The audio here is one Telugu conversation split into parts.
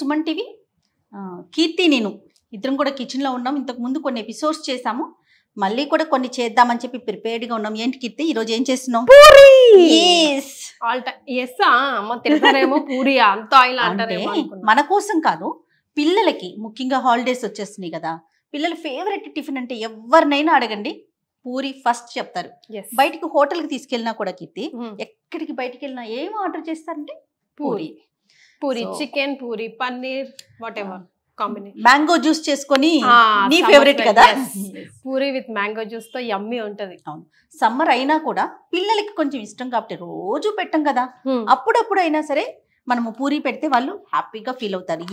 సుమన్ టీవీ. కీర్తి నేను ఇద్దరం కూడా కిచెన్లో ఉన్నాం. ఇంతకు ముందు కొన్ని ఎపిసోడ్స్ చేసాము, మళ్ళీ కూడా కొన్ని చేద్దామని చెప్పి ప్రిపేర్డ్గా ఉన్నాం. ఏంటి కీర్తి ఈరోజు ఏం చేస్తున్నాం? పూరి. పూరి అంటే మన కోసం కాదు, పిల్లలకి ముఖ్యంగా హాలిడేస్ వచ్చేస్తున్నాయి కదా, పిల్లల ఫేవరెట్ టిఫిన్ అంటే ఎవరినైనా అడగండి, పూరి ఫస్ట్ చెప్తారు. బయటికి హోటల్కి తీసుకెళ్ళినా కూడా కీర్తి, ఎక్కడికి బయటికి వెళ్ళినా ఏం ఆర్డర్ చేస్తారంటే puri. Puri chicken, puri paneer, what ever combination. Mango juice చేసుకొని, నీ ఫేవరెట్ కదా పూరి విత్ మ్యాంగో జ్యూస్ తో యమ్మీ ఉంటది. అవును, సమ్మర్ అయినా కూడా పిల్లలకి కొంచెం ఇష్టం కాబట్టి రోజు పెట్టం కదా, అప్పుడప్పుడు అయినా సరే మనము పూరి పెడితే వాళ్ళు హ్యాపీగా ఫీల్ అవుతారు.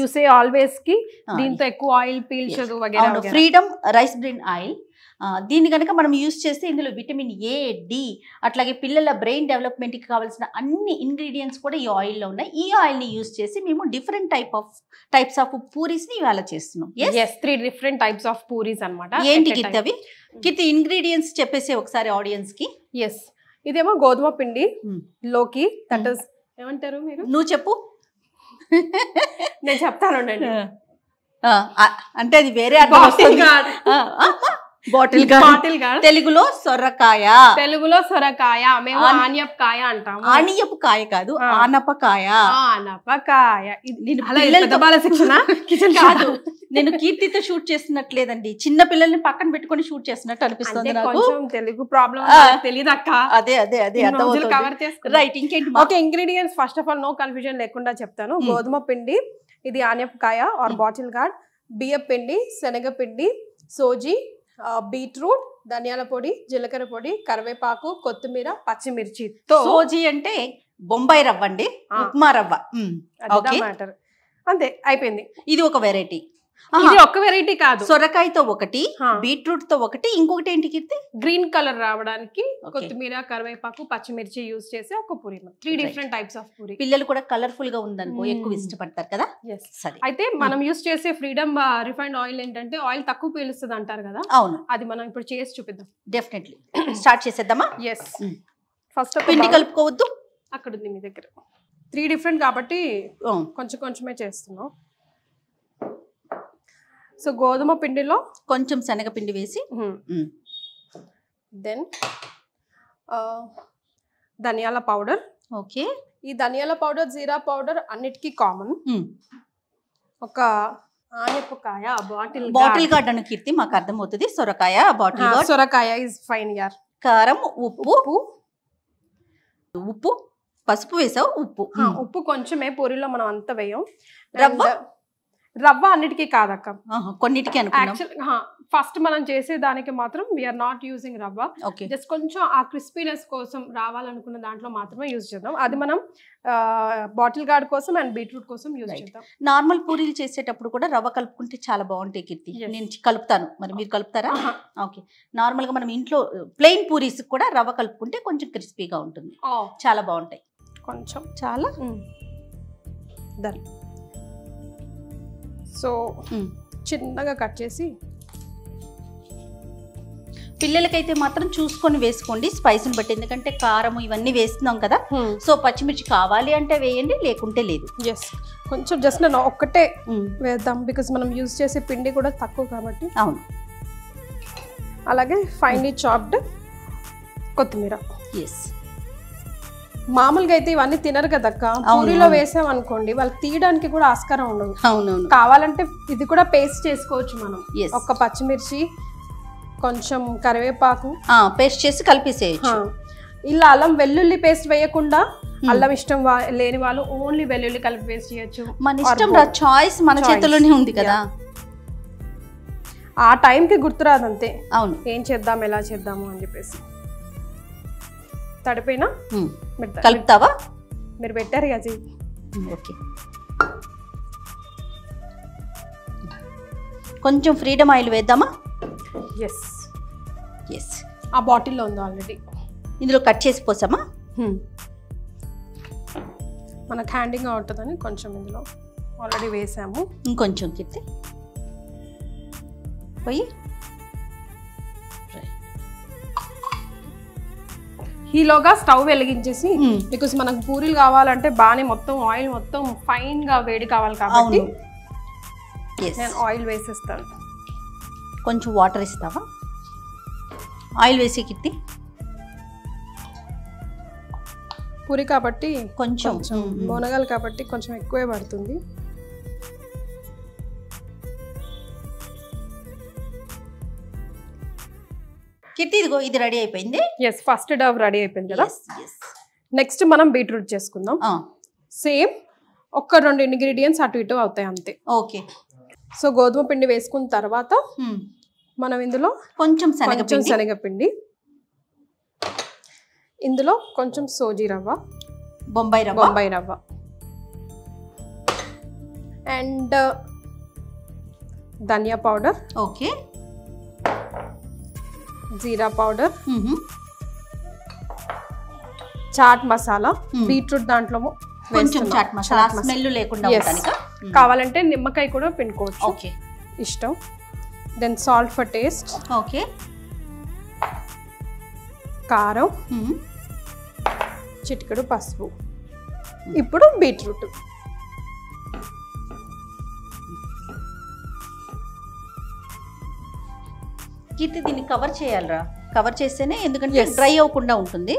యు సే ఆల్వేస్ కి దీంతో ఎక్కువ ఆయిల్ పీల్చదు వగైరా. ఫ్రీడమ్ రైస్ బ్రెయిన్ ఆయిల్, దీన్ని కనుక మనం యూజ్ చేస్తే ఇందులో విటమిన్ ఏ, డి, అట్లాగే పిల్లల బ్రెయిన్ డెవలప్మెంట్కి కావాల్సిన అన్ని ఇంగ్రీడియంట్స్ కూడా ఈ ఆయిల్లో ఉన్నాయి. ఈ ఆయిల్ని యూజ్ చేసి మేము డిఫరెంట్ టైప్స్ ఆఫ్ పూరీస్ని ఇవాళ చేస్తున్నాం. 3 different types of పూరీస్ అన్నమాట. ఏంటి కీర్తి అవి? కీర్తి ఇంగ్రీడియంట్స్ చెప్పేసి ఒకసారి ఆడియన్స్కి. ఇదేమో గోధుమ పిండి లోకి, దట్ ఇస్ ఏమంటారు మీరు? నువ్వు చెప్పు. నేను చెప్తాను అంటే అది వేరే బాటిల్ గార్డ్, తెలుగులో సొరకాయ. మేము ఆనియపకాయ అంటాము. ఆనియపకాయ కాదు, ఆనపకాయ. కాదు, నేను కీర్తితో షూట్ చేస్తున్నట్లేదండి, చిన్న పిల్లల్ని పక్కన పెట్టుకొని షూట్ చేస్తున్నట్టు అనిపిస్తుంది నాకు. తెలుగు ప్రాబ్లం తెలియదు అక్క. అదే రైట్. ఇంకేంటి? Okay, ingredients first of all no confusion లేకుండా చెప్తాను. గోధుమ పిండి, ఇది ఆనియపకాయ ఆర్ బాటిల్ గార్డ్, బియ్య పిండి, శనగపిండి, సోజీ, బీట్రూట్, ధనియాల పొడి, జీలకర్ర పొడి, కరివేపాకు, కొత్తిమీర, పచ్చిమిర్చి. సోజీ అంటే బొంబాయి రవ్వ అండి, ఉప్మా రవ్వ. మ్యాటర్ అంతే, అయిపోయింది. ఇది ఒక వెరైటీ. ఇది ఒక వెరైటీ కాదు, సొరకాయతో ఒకటి, బీట్రూట్ తో ఒకటి, ఇంకొకటి ఏంటి కీర్తి? గ్రీన్ కలర్ రావడానికి కొత్తిమీర, కరివేపాకు, పచ్చిమిర్చి యూజ్ చేసి ఒక puri. 3 different types of puri. పిల్లలు కూడా కలర్ఫుల్ గా ఉందనుకో ఎక్కువ ఇష్టపడతారు కదా. అయితే మనం యూజ్ చేసే ఫ్రీడమ్ రిఫైన్డ్ ఆయిల్ ఏంటంటే ఆయిల్ తక్కువ పీలుస్తుంది అంటారు కదా. అవును, అది మనం ఇప్పుడు చేసి చూపిద్దాం. డెఫినెట్లీ స్టార్ట్ చేసేద్దామా? ఫస్ట్ పిండి కలుపుకోవద్దు, అక్కడ ఉంది మీ దగ్గర. 3 different కాబట్టి కొంచెం కొంచెమే చేస్తున్నాం. సో గోధుమ పిండిలో కొంచెం శనగపిండి వేసి, దెన్ ధనియాల పౌడర్. ఓకే, ఈ ధనియాల పౌడర్, జీరా పౌడర్ అన్నిటికీ కామన్. ఒక ఆనియపకాయ, బాటిల్ గార్డ్ అని కీర్తి మాకు అర్థమవుతుంది. సొరకాయ, బాటిల్ గార్డ్. సొరకాయ ఇస్ ఫైన్ యార్. కారం, ఉప్పు, పసుపు వేసావు. ఉప్పు కొంచెమే, పూరిలో మనం అంత వేయం. రవ్వ అన్నిటికీ కాదక్క, కొన్నిటికి. ఫస్ట్ మనం చేసే దానికి మాత్రం వీఆర్ నాట్ యూజింగ్ రవ్వ. జస్ట్ కొంచెం ఆ క్రిస్పీనెస్ కోసం రావాలనుకున్న దాంట్లో మాత్రమే యూజ్ చేద్దాం. అది మనం బాటిల్ గార్డ్ కోసం అండ్ బీట్రూట్ కోసం యూజ్ చేద్దాం. నార్మల్ పూరీలు చేసేటప్పుడు కూడా రవ్వ కలుపుకుంటే చాలా బాగుంటాయి కీర్తి. నేను కలుపుతాను, మరి మీరు కలుపుతారా? ఓకే, నార్మల్ గా మనం ఇంట్లో ప్లెయిన్ పూరీస్ కూడా రవ్వ కలుపుకుంటే కొంచెం క్రిస్పీగా ఉంటుంది, చాలా బాగుంటాయి. కొంచెం చాలా దన్. సో చిన్నగా కట్ చేసి, పిల్లలకైతే మాత్రం చూసుకొని వేసుకోండి స్పైస్ని బట్టి, ఎందుకంటే కారం ఇవన్నీ వేస్తున్నాం కదా. సో పచ్చిమిర్చి కావాలి అంటే వేయండి, లేకుంటే లేదు. కొంచెం జస్ట్ నేను ఒక్కటే వేద్దాం, బికాస్ మనం యూజ్ చేసే పిండి కూడా తక్కువ కాబట్టి. అవును, అలాగే ఫైన్లీ చాప్డ్ కొత్తిమీర. మామూలుగా అయితే ఇవన్నీ తినరు కదక్క, పూరిలో వేసాం అనుకోండి వాళ్ళకి తీయడానికి కూడా ఆస్కారం ఉండదు. అవునవును, కావాలంటే ఇది కూడా పేస్ట్ చేసుకోవచ్చు మనం. ఒక పచ్చిమిర్చి, కొంచెం కరివేపాకు పేస్ట్ చేసి కలిపేసేయచ్చు. ఇలా అల్లం వెల్లుల్లి పేస్ట్ వేయకుండా, అల్లం ఇష్టం లేని వాళ్ళు ఓన్లీ వెల్లుల్లి కలిపి పేస్ట్ చేయొచ్చు. మన ఇష్టం, చాయిస్ మన చేతిలోనే ఉంది కదా. ఆ టైంకి గుర్తురాదు అంతే. అవును, ఏం చేద్దాం, ఎలా చేద్దాము అని చెప్పేసి. తడిపోయినా కలుపుతావా? మీరు పెట్టారు కదా. ఓకే, కొంచెం ఫ్రీడమ్ ఆయిల్ వేద్దామా? ఆ బాటిల్లో ఉంది ఆల్రెడీ, ఇందులో కట్ చేసి పోసామా? మనకు హ్యాండింగ్ అవుతుందని కొంచెం ఇందులో ఆల్రెడీ వేసాము. ఇంకొంచెం కిత్తి పోయి ఈలోగా స్టవ్ వెలిగించేసి, బికాస్ మనకు పూరీలు కావాలంటే బాగానే మొత్తం ఆయిల్ మొత్తం ఫైన్ గా వేడి కావాలి కాబట్టి నేను ఆయిల్ వేసేస్తాను. కొంచెం వాటర్ ఇస్తావా? ఆయిల్ వేసి కిట్టి. పూరి కాబట్టి కొంచెం మునగాలు కాబట్టి కొంచెం ఎక్కువే పడుతుంది. కిట్టి ఇదిగో ఇది రెడీ అయిపోయింది. ఎస్, ఫస్ట్ డవ్ రెడీ అయిపోయింది కదా. నెక్స్ట్ మనం బీట్రూట్ చేసుకుందాం. సేమ్ ఒక్క 2 ఇంగ్రీడియంట్స్ అటు ఇటు అవుతాయి అంతే. ఓకే. సో గోధుమ పిండి వేసుకున్న తర్వాత మనం ఇందులో కొంచెం శనగపిండి, ఇందులో కొంచెం సోజీ రవ్వ, బొంబాయి రవ్వ and dhania powder, okay, jeera powder, chaat masala. Beetroot దాంట్లో కొంచెం చాట్ మసాలా స్మెల్ లేకుండా ఉండడానికి. కావాలంటే నిమ్మకాయ కూడా పిండుకోవచ్చు, ఓకే, ఇష్టం. Then salt for taste, okay, కారం, చిటికెడు పసుపు. ఇప్పుడు బీట్రూట్. కీర్తి దీన్ని కవర్ చేయాలరా, కవర్ చేస్తేనే, ఎందుకంటే డ్రై అవ్వకుండా ఉంటుంది.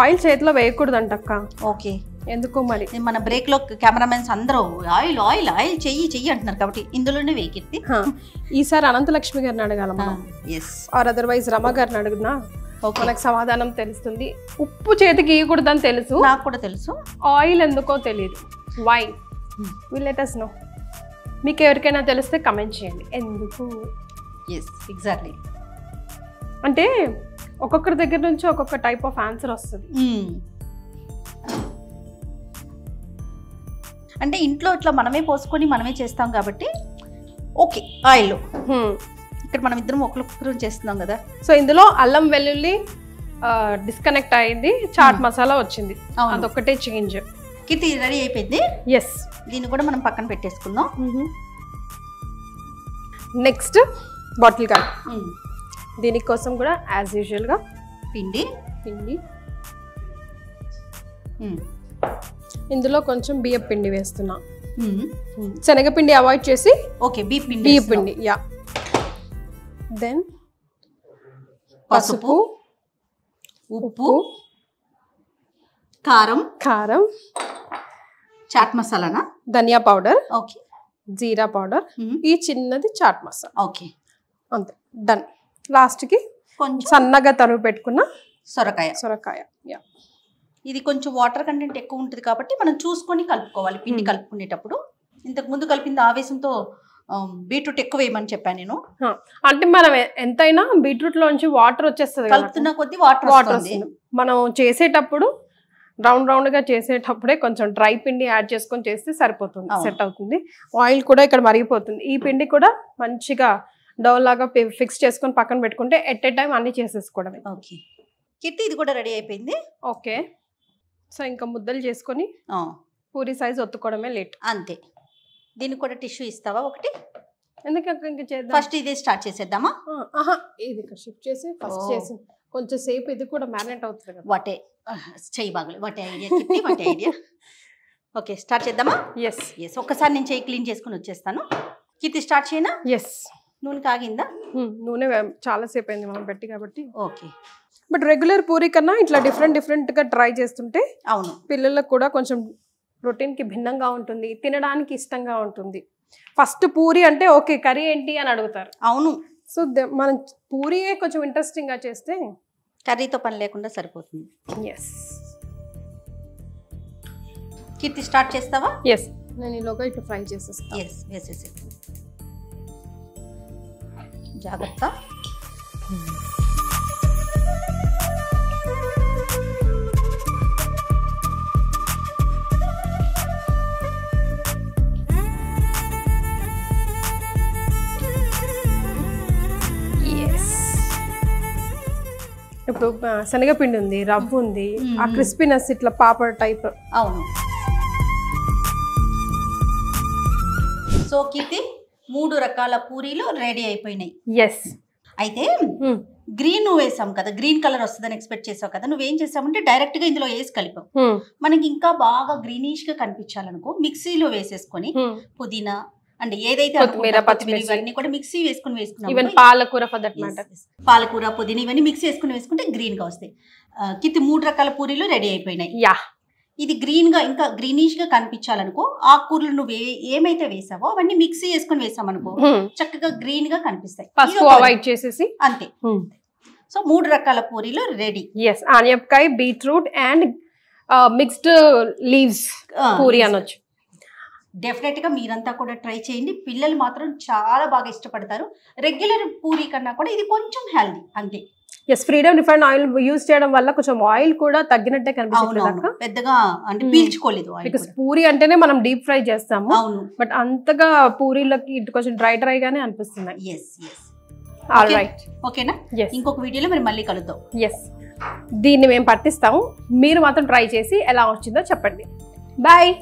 ఆయిల్ చేతిలో వేయకూడదంట అక్క. ఓకే, ఎందుకో మరి. మన బ్రేక్ లో కెమెరామెన్స్ అందరూ ఆయిల్ ఆయిల్ ఆయిల్ చెయ్యి అంటున్నారు కాబట్టి ఇందులోనే వేయి కీర్తి. ఈసారి అనంతలక్ష్మి గారిని అడగాల మనం, ఆర్ అదర్వైజ్ రమ గారిని అడుగునా, మనకు సమాధానం తెలుస్తుంది. ఉప్పు చేతికి ఇవ్వకూడదని తెలుసు, నాకు కూడా తెలుసు. ఆయిల్ ఎందుకో తెలియదు. Why? Will let us know. మీకు ఎవరికైనా తెలిస్తే కమెంట్ చేయండి ఎందుకు. ఎగ్జాక్ట్లీ. అంటే ఒక్కొక్కరి దగ్గర నుంచి ఒక్కొక్క టైప్ ఆఫ్ ఆన్సర్ వస్తుంది. అంటే ఇంట్లో ఇట్లా మనమే పోసుకొని మనమే చేస్తాం కాబట్టి ఓకే. ఆయిల్ ఇక్కడ మనం ఇద్దరం ఒకరు చేస్తున్నాం కదా. సో ఇందులో అల్లం వెల్లుల్లి డిస్కనెక్ట్ అయింది, చాట్ మసాలా వచ్చింది, అదొక్కటే చేంజ్. కిట్టి రెడీ అయిపోయింది. ఎస్, దీన్ని కూడా మనం పక్కన పెట్టేసుకుందాం. Next bottle gourd. దీనికోసం కూడా యాజ్ యూజువల్ గా పిండి ఇందులో కొంచెం బియ్యం పిండి వేస్తున్నా. శనగపిండి అవాయిడ్ చేసి ఓకే బియ్యం పిండి. యా. దెన్ పసుపు, ఉప్పు, కారం, చాట్ మసాలానా, ధనియా పౌడర్, ఓకే, జీరా పౌడర్, ఈ చిన్నది చాట్ మసాలా. ఓకే, అంతే, డన్. లాస్ట్ కి కొంచెం సన్నగా తరుగు పెట్టుకున్న సొరకాయ. యా. ఇది కొంచెం వాటర్ కంటెంట్ ఎక్కువ ఉంటుంది కాబట్టి మనం చూసుకొని కలుపుకోవాలి పిండి కలుపుకునేటప్పుడు. ఇంతకు ముందు కలిపింది ఆవేశంతో బీట్రూట్ ఎక్కువ వేయమని చెప్పాను నేను. అంటే మనం ఎంతైనా బీట్రూట్ లోంచి వాటర్ వచ్చేస్తుంది, కలుపుతున్న కొద్దీ వాటర్ వస్తుంది. మనం చేసేటప్పుడు రౌండ్ గా చేసేటప్పుడే కొంచెం డ్రై పిండి యాడ్ చేసుకొని చేస్తే సరిపోతుంది, సెట్ అవుతుంది. ఆయిల్ కూడా ఇక్కడ మరిగిపోతుంది. ఈ పిండి కూడా మంచిగా డౌ లాగా ఫిక్స్ చేసుకొని పక్కన పెట్టుకుంటే ఎట్ ఏ టైం అన్ని చేసేసుకోవడమే. ఓకే కిట్టి, ఇది కూడా రెడీ అయిపోయింది. ఓకే, సో ఇంకా ముద్దలు చేసుకొని పూరి సైజ్ ఒత్తుకోవడమే లేట్ అంతే. దీనికి కూడా టిష్యూ ఇస్తావా ఒకటి? ఎందుకంటే ఇంకా చేద్దాం, ఫస్ట్ ఇదే స్టార్ట్ చేసేద్దామా? ఇది ఇక్కడ షిఫ్ట్ చేసి ఫస్ట్ చేసి కొంచెం సేపు ఇది కూడా మ్యారినేట్ అవుతుంది కదా. వాటే చెయ్యి బాగలేదు, what a idea kitty, what a idea. Okay start చేద్దామా? ఎస్ ఒక్కసారి నేను చెయ్యి క్లీన్ చేసుకుని వచ్చేస్తాను. కిట్టి స్టార్ట్ చేయనా? ఎస్. నూనె కాగిందా? నూనె చాలా సేపు అయింది మనం పెట్టి కాబట్టి. ఓకే, బట్ రెగ్యులర్ పూరి కన్నా ఇట్లా డిఫరెంట్ గా ట్రై చేస్తుంటే అవును పిల్లలకు కూడా కొంచెం ప్రోటీన్ కి భిన్నంగా ఉంటుంది, తినడానికి ఇష్టంగా ఉంటుంది. ఫస్ట్ పూరి అంటే ఓకే కర్రీ ఏంటి అని అడుగుతారు. అవును. సో మనం పూరియే కొంచెం ఇంట్రెస్టింగ్ గా చేస్తే కర్రీతో పని లేకుండా సరిపోతుంది. ఎస్. కీర్తి స్టార్ట్ చేస్తావా? ఎస్, నేను ఈలోగా ఇట్లా ఫ్రై చేసేస్తాను. ఎస్ వేసేసి జాగ్రత్త. ఇప్పుడు శనగపిండి ఉంది, రవ్వ ఉంది, ఆ క్రిస్పీనెస్ ఇట్లా పాపడ్ టైప్. అవును. సో కీర్తి 3 రకాల పూరీలు రెడీ అయిపోయినాయి. ఎస్. అయితే గ్రీన్ నువ్వు వేసాం కదా, గ్రీన్ కలర్ వస్తుందని ఎక్స్పెక్ట్ చేసావు కదా, నువ్వేం చేసావంటే డైరెక్ట్ గా ఇందులో వేసి కలిపావు. మనకి ఇంకా బాగా గ్రీనిష్ గా కనిపించాలనుకో మిక్సీలో వేసేసుకొని పుదీనా అండ్ ఏదైతే ఇవన్నీ కూడా మిక్సీ వేసుకున్నాం. పాలకూర పుదీనా ఇవన్నీ మిక్సీ వేసుకుంటే గ్రీన్ గా వస్తాయి. కిత్తి 3 రకాల పూరీలు రెడీ అయిపోయినాయి. ఇది గ్రీన్ గా ఇంకా గ్రీనిష్ గా కనిపించాలనుకో ఆకుకూరలు నువ్వు ఏమైతే వేసావో అవన్నీ మిక్సీ వేసుకుని వేసామనుకో చక్కగా గ్రీన్ గా కనిపిస్తాయి. అవాయిడ్ చేసేసి అంతే. సో 3 రకాల పూరీలు రెడీ. ఆనియపకాయ, beetroot and mixed leaves puri అనొచ్చు. డెఫినెట్ గా మీరంతా కూడా ట్రై చేయండి. పిల్లలు మాత్రం చాలా బాగా ఇష్టపడతారు. రెగ్యులర్ పూరీ కన్నా కూడా ఇది కొంచెం హెల్దీ అంతే. ఫ్రీడమ్ రిఫైన్డ్ ఆయిల్ యూజ్ చేయడం వల్ల కొంచెం ఆయిల్ కూడా తగ్గినట్టే కనిపిస్తుంది, పెద్దగా అంటే పీల్చుకోలేదు. బికాస్ పూరి అంటేనే మనం డీప్ ఫ్రై చేస్తాము, బట్ అంతగా పూరీలకి ఇటు కొంచెం డ్రై గానే అనిపిస్తుంది. ఆల్రైట్, ఓకేనా? ఇంకొక వీడియోలో మరి మళ్ళీ కలుద్దాం. దీన్ని మేము పట్టిస్తాము, మీరు మాత్రం ట్రై చేసి ఎలా వచ్చిందో చెప్పండి. బాయ్.